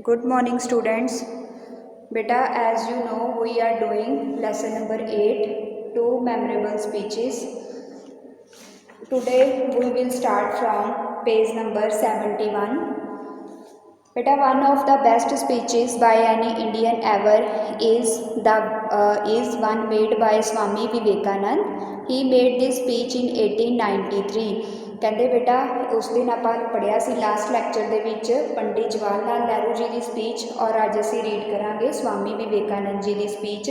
Good morning students. Beta, as you know, we are doing lesson number 8, two memorable speeches. Today we will start from page number 71. Beta, one of the best speeches by any Indian ever is one made by Swami Vivekanand. He made this speech in 1893. ਕਹਿੰਦੇ ਬੇਟਾ ਉਸ ਦਿਨ ਆਪਾਂ ਪੜ੍ਹਿਆ ਸੀ last lecture ਦੇ ਵਿੱਚ ਪੰਡਿਤ ਜਵਾਹਰ ਲਾਲ ਨਹਿਰੂ ਜੀ ਦੀ speech ਔਰ ਅੱਜ ਅਸੀਂ ਰੀਡ ਕਰਾਂਗੇ ਸਵਾਮੀ ਵਿਵੇਕਾਨੰਦ ਜੀ ਦੀ ਸਪੀਚ।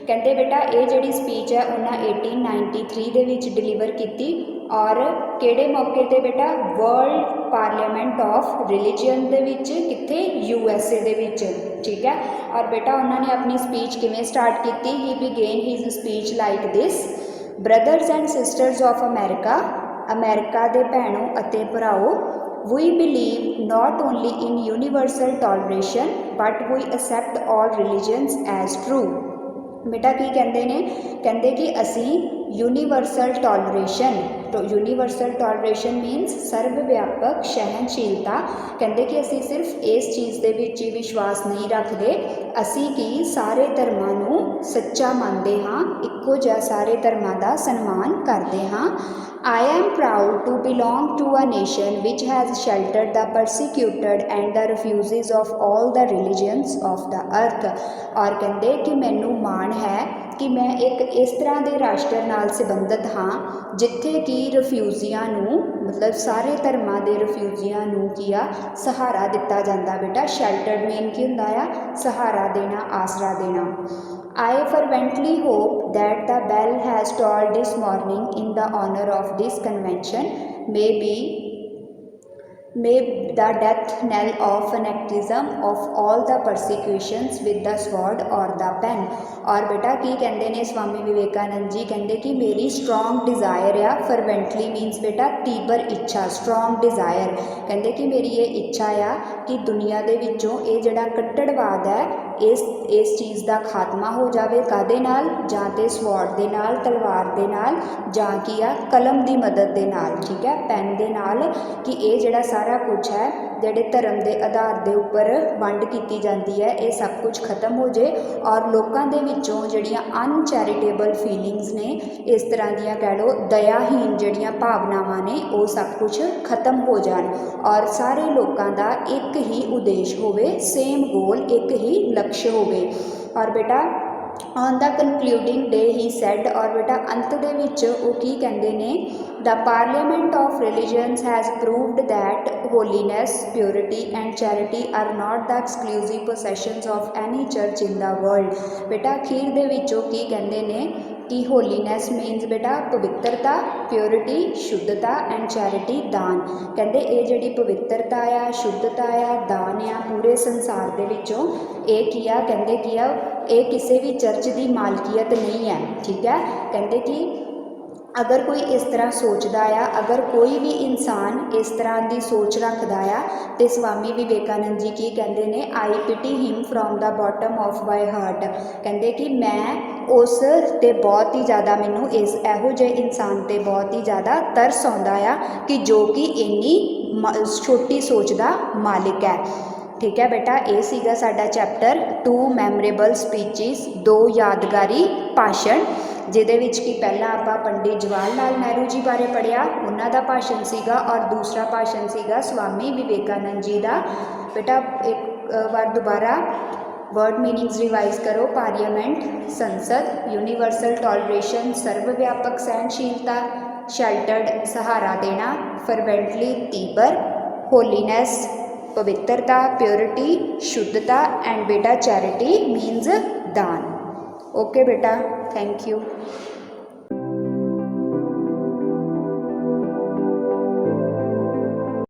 ਕਹਿੰਦੇ ਬੇਟਾ ਇਹ ਜਿਹੜੀ ਸਪੀਚ ਹੈ ਉਹਨਾਂ 1893 ਦੇ ਵਿੱਚ ਡਿਲੀਵਰ ਕੀਤੀ ਔਰ ਕਿਹੜੇ ਮੌਕੇ 'ਤੇ ਬੇਟਾ ਵਰਲਡ ਪਾਰਲੀਮੈਂਟ ਆਫ ਰਿਲੀਜੀਅਨ ਦੇ ਵਿੱਚ ਕਿੱਥੇ USA ਦੇ ਵਿੱਚ, ਠੀਕ ਹੈ। ਔਰ ਬੇਟਾ ਉਹਨਾਂ ਨੇ ਆਪਣੀ ਸਪੀਚ ਕਿਵੇਂ ਸਟਾਰਟ ਕੀਤੀ? He began his speech like this, brothers and sisters of America, America ਦੇ ਭੈਣੋ ਅਤੇ ਭਰਾਓ, we believe not only in universal toleration but we accept all religions as true. ਬੇਟਾ ਕੀ ਕਹਿੰਦੇ ਨੇ? ਕਹਿੰਦੇ ਕਿ ਅਸੀਂ ਯੂਨੀਵਰਸਲ ਟੋਲਰੇਸ਼ਨ ਮੀਨਸ ਸਰਵ ਵਿਆਪਕ ਸਹਿਣਸ਼ੀਲਤਾ। ਕਹਿੰਦੇ ਕਿ ਅਸੀਂ ਸਿਰਫ ਇਸ ਚੀਜ਼ ਦੇ ਵਿੱਚ ਹੀ ਵਿਸ਼ਵਾਸ ਨਹੀਂ ਰੱਖਦੇ, ਅਸੀਂ ਕਿ ਸਾਰੇ ਧਰਮਾਂ ਨੂੰ ਸੱਚਾ ਮੰਨਦੇ ਹਾਂ, ਇੱਕੋ ਜਿਹਾ ਸਾਰੇ ਧਰਮਾਂ ਦਾ ਸਨਮਾਨ ਕਰਦੇ ਹਾਂ। I am proud to belong to a nation which has sheltered the persecuted and the refugees of all the religions of the earth। ਔਰ ਕਹਿੰਦੇ ਕਿ ਮੈਨੂੰ ਮਾਣ ਹੈ ਕਿ ਮੈਂ ਇੱਕ ਇਸ ਤਰ੍ਹਾਂ ਦੇ ਰਾਸ਼ਟਰ ਨਾਲ ਸੰਬੰਧਿਤ ਹਾਂ ਜਿੱਥੇ ਕਿ ਰਿਫਿਊਜ਼ੀਆਂ ਨੂੰ, ਮਤਲਬ ਸਾਰੇ ਧਰਮਾਂ ਦੇ ਰਿਫਿਊਜ਼ੀਆਂ ਨੂੰ ਕੀ ਆ ਸਹਾਰਾ ਦਿੱਤਾ ਜਾਂਦਾ। ਬੇਟਾ ਸ਼ੈਲਟਰਡ ਮੀਨ ਕੀ ਹੁੰਦਾ ਆ? ਸਹਾਰਾ ਦੇਣਾ, ਆਸਰਾ ਦੇਣਾ। I fervently hope that the bell has tolled this morning in the honor of this convention may the death knell of fanaticism of all the persecutions with the sword or the pen। और बेटा की कहते ने स्वामी विवेकानंद जी कहते कि मेरी strong desire आ, फरवेंटली मीनस बेटा तीबर इच्छा, स्ट्रॉन्ग डिज़ायर कहते कि मेरी ये इच्छा आ कि दुनिया दे विचों ये जिहड़ा कट्टड़वाद है इस चीज़ का खात्मा हो जाए। कादे नाल? जां ते स्वॉर्ड दे नाल, तलवार दे नाल, जां की आ कलम की मदद दे नाल, ठीक है, पैन दे नाल, कि ये जिहड़ा सारा कुछ है ਜਿਹੜੇ ਧਰਮ ਦੇ ਆਧਾਰ ਦੇ ਉੱਪਰ ਵੰਡ ਕੀਤੀ ਜਾਂਦੀ ਹੈ ਇਹ ਸਭ ਕੁਝ ਖਤਮ ਹੋ ਜੇ ਔਰ ਲੋਕਾਂ ਦੇ ਵਿੱਚੋਂ ਜਿਹੜੀਆਂ ਅਨਚੈਰੀਟੇਬਲ ਫੀਲਿੰਗਸ ਨੇ, ਇਸ ਤਰ੍ਹਾਂ ਦੀਆਂ ਕਹਿ ਲਓ ਦਇਆਹੀਨ ਜਿਹੜੀਆਂ ਭਾਵਨਾਵਾਂ ਨੇ, ਉਹ ਸਭ ਕੁਝ ਖਤਮ ਹੋ ਜਾਣ ਔਰ ਸਾਰੇ ਲੋਕਾਂ ਦਾ ਇੱਕ ਹੀ ਉਦੇਸ਼ ਹੋਵੇ, ਸੇਮ ਗੋਲ, ਇੱਕ ਹੀ ਲਕਸ਼ ਹੋਵੇ। ਔਰ ਬੇਟਾ on the concluding day he said, ਔਰ ਬੇਟਾ ਅੰਤ ਦੇ ਵਿੱਚ ਉਹ ਕੀ ਕਹਿੰਦੇ ਨੇ? The parliament of religions has proved that holiness, purity and charity are not the exclusive possessions of any church in the world. ਬੇਟਾ ਅਖੀਰ ਦੇ ਵਿੱਚ ਉਹ ਕੀ ਕਹਿੰਦੇ ਨੇ ਕਿ ਹੋਲੀਨੈਸ ਮੀਨਸ ਬੇਟਾ ਪਵਿੱਤਰਤਾ, ਪਿਓਰਿਟੀ ਸ਼ੁੱਧਤਾ ਐਂਡ ਚੈਰਿਟੀ ਦਾਨ। ਕਹਿੰਦੇ ਇਹ ਜਿਹੜੀ ਪਵਿੱਤਰਤਾ ਆ, ਸ਼ੁੱਧਤਾ ਆ, ਦਾਨ ਆ, ਪੂਰੇ ਸੰਸਾਰ ਦੇ ਵਿੱਚੋਂ ਇਹ ਕੀ ਆ? ਕਹਿੰਦੇ ਕੀ ਆ? ਇਹ ਕਿਸੇ ਵੀ ਚਰਚ ਦੀ ਮਾਲਕੀਅਤ ਨਹੀਂ ਹੈ, ਠੀਕ ਹੈ। ਕਹਿੰਦੇ ਕਿ अगर कोई इस तरह सोचता आ, अगर कोई भी इंसान इस तरह की सोच रखता आ तो स्वामी विवेकानंद जी की कहते हैं I pity him from the bottom of my heart. कहते कि मैं उस ते बहुत ही ज़्यादा मैनू इस इहो जिहे इंसान ते बहुत ही ज़्यादा तरस आउंदा आ कि जो कि इन्नी छोटी सोच का मालिक है, ठीक है। बेटा ये सीगा साडा चैप्टर 2 मैमोरेबल स्पीचिस, 2 यादगारी भाषण, ਜਿਹਦੇ ਵਿੱਚ ਕਿ ਪਹਿਲਾਂ ਆਪਾਂ ਪੰਡਿਤ ਜਵਾਹਰ ਲਾਲ ਨਹਿਰੂ ਜੀ ਬਾਰੇ ਪੜ੍ਹਿਆ, ਉਹਨਾਂ ਦਾ ਭਾਸ਼ਣ ਸੀਗਾ ਔਰ ਦੂਸਰਾ ਭਾਸ਼ਣ ਸੀਗਾ ਸਵਾਮੀ ਵਿਵੇਕਾਨੰਦ ਜੀ ਦਾ। ਬੇਟਾ ਇੱਕ ਵਾਰ ਦੁਬਾਰਾ वर्ड मीनिंग्स रिवाइज करो। पार्लियामेंट संसद, यूनिवर्सल टॉलरेशन सर्व व्यापक सहनशीलता, शेल्टर्ड सहारा देना, फरवेंटली तीबर, होलीनेस पवित्रता, प्योरिटी शुद्धता एंड बेटा चैरिटी मीन्स दान। ओके बेटा, थैंक यू।